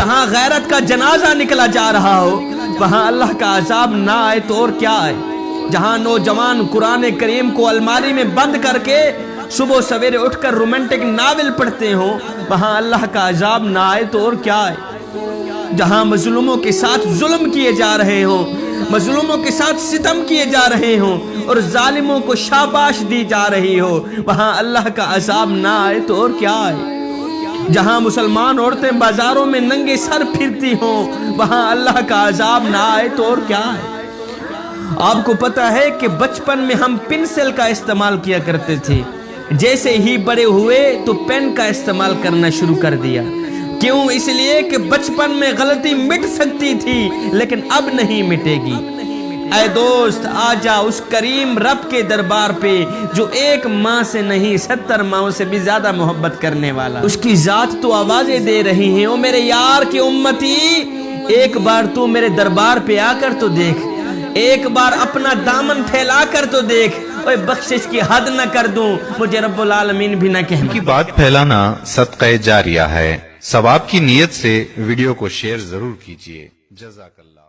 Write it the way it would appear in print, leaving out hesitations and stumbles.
جہاں غیرت کا جنازہ نکلا جا رہا ہو وہاں اللہ کا عذاب نہ آئے تو اور کیا آئے؟ جہاں نوجوان قرآن کریم کو الماری میں بند کر کے صبح سویرے اٹھ کر رومانٹک ناول پڑھتے ہوں وہاں اللہ کا عذاب نہ آئے تو اور کیا آئے؟ جہاں مظلوموں کے ساتھ ظلم کیے جا رہے ہوں، مظلوموں کے ساتھ ستم کیے جا رہے ہوں اور ظالموں کو شاباش دی جا رہی ہو وہاں اللہ کا عذاب نہ آئے تو اور کیا آئے؟ جہاں مسلمان عورتیں بازاروں میں ننگے سر پھرتی ہوں وہاں اللہ کا عذاب نہ آئے تو اور کیا آئے؟ آپ کو پتا ہے کہ بچپن میں ہم پنسل کا استعمال کیا کرتے تھے، جیسے ہی بڑے ہوئے تو پین کا استعمال کرنا شروع کر دیا۔ کیوں؟ اس لیے کہ بچپن میں غلطی مٹ سکتی تھی لیکن اب نہیں مٹے گی۔ اے دوست آجا اس کریم رب کے دربار پہ جو ایک ماں سے نہیں 70 ماؤں سے بھی زیادہ محبت کرنے والا، اس کی ذات تو آوازیں دے رہی ہیں، او میرے یار کی امتی ایک بار تو میرے دربار پہ آ کر تو دیکھ، ایک بار اپنا دامن پھیلا کر تو دیکھ، اوے بخشش کی حد نہ کر دوں مجھے رب العالمین بھی نہ کہہ۔ کی بات پھیلانا صدقہ جاریہ ہے، ثواب کی نیت سے ویڈیو کو شیئر ضرور کیجیے۔ جزاک اللہ۔